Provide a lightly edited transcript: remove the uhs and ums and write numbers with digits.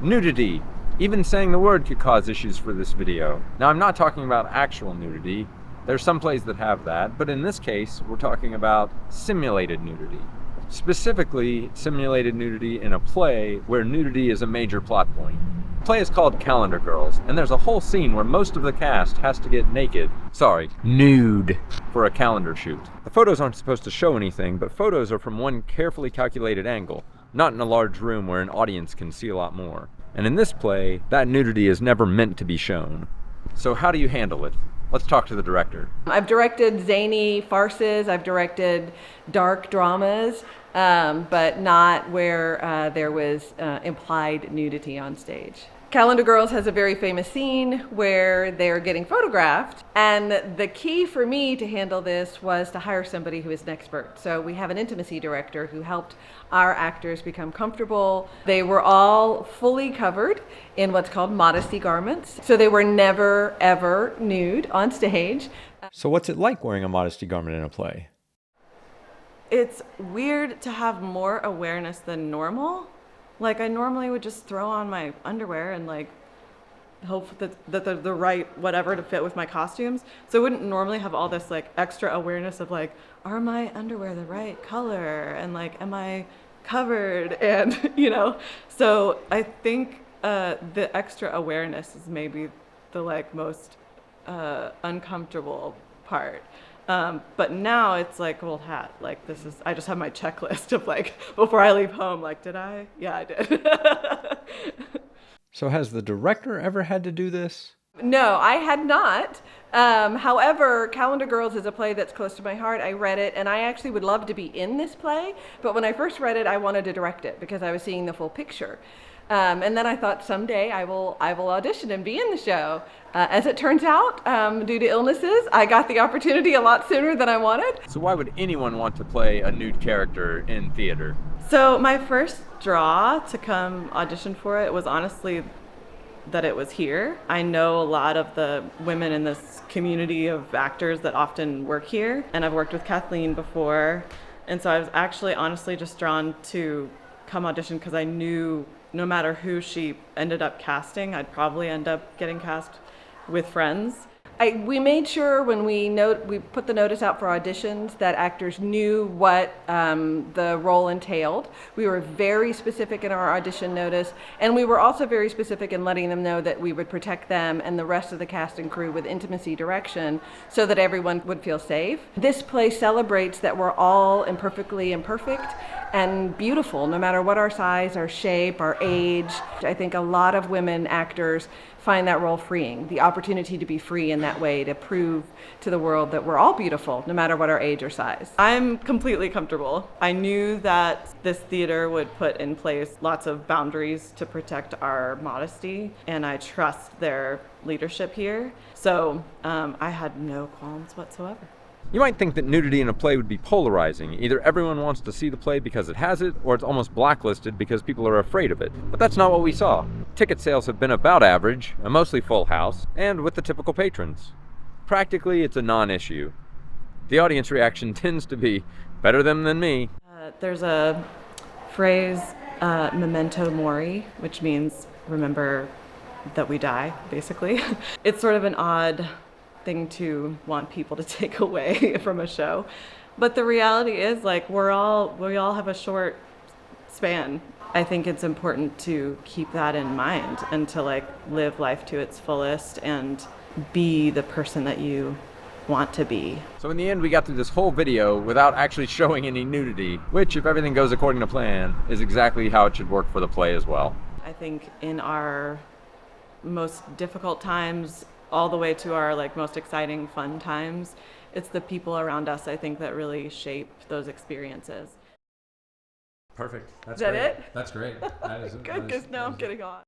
Nudity. Even saying the word could cause issues for this video. Now, I'm not talking about actual nudity. There's some plays that have that, but in this case, we're talking about simulated nudity. Specifically, simulated nudity in a play where nudity is a major plot point. The play is called Calendar Girls, and there's a whole scene where most of the cast has to get naked, nude, for a calendar shoot. The photos aren't supposed to show anything, but photos are from one carefully calculated angle, not in a large room where an audience can see a lot more. And in this play, that nudity is never meant to be shown. So how do you handle it? Let's talk to the director. I've directed zany farces, I've directed dark dramas, but not where there was implied nudity on stage. Calendar Girls has a very famous scene where they're getting photographed, and the key for me to handle this was to hire somebody who is an expert. So we have an intimacy director who helped our actors become comfortable. They were all fully covered in what's called modesty garments, so they were never ever nude on stage. So what's it like wearing a modesty garment in a play? It's weird to have more awareness than normal. Like, I normally would just throw on my underwear and like hope that they're the right whatever to fit with my costumes. So I wouldn't normally have all this like extra awareness of like, are my underwear the right color? And like, am I covered? And you know, so I think the extra awareness is maybe the like most uncomfortable part. But now it's like old hat. Like this is, I just have my checklist of like, before I leave home, like, did I? Yeah, I did. So has the director ever had to do this? No, I had not. However, Calendar Girls is a play that's close to my heart. I read it, and I actually would love to be in this play. But when I first read it, I wanted to direct it because I was seeing the full picture. And then I thought someday I will audition and be in the show. As it turns out, due to illnesses, I got the opportunity a lot sooner than I wanted. So why would anyone want to play a nude character in theater? So my first draw to come audition for it was honestly that it was here. I know a lot of the women in this community of actors that often work here, and I've worked with Kathleen before. And so I was actually honestly just drawn to come audition because I knew no matter who she ended up casting, I'd probably end up getting cast with friends. We made sure when we put the notice out for auditions that actors knew what the role entailed. We were very specific in our audition notice, and we were also very specific in letting them know that we would protect them and the rest of the cast and crew with intimacy direction so that everyone would feel safe. This play celebrates that we're all imperfectly imperfect and beautiful, no matter what our size, our shape, our age. I think a lot of women actors find that role freeing, the opportunity to be free in that way, to prove to the world that we're all beautiful, no matter what our age or size. I'm completely comfortable. I knew that this theater would put in place lots of boundaries to protect our modesty, and I trust their leadership here. So I had no qualms whatsoever. You might think that nudity in a play would be polarizing. Either everyone wants to see the play because it has it, or it's almost blacklisted because people are afraid of it. But that's not what we saw. Ticket sales have been about average, a mostly full house, and with the typical patrons. Practically, it's a non-issue. The audience reaction tends to be, better them than me. There's a phrase, memento mori, which means remember that we die, basically. It's sort of an odd thing to want people to take away from a show, but the reality is like we all have a short span. I think it's important to keep that in mind and to like live life to its fullest and be the person that you want to be. So in the end, we got through this whole video without actually showing any nudity, which, if everything goes according to plan, is exactly how it should work for the play as well. I think in our most difficult times all the way to our like most exciting fun times, it's the people around us, I think, that really shape those experiences. Perfect. That's Is that great. it? That's great. That is Good, because now I'm getting on.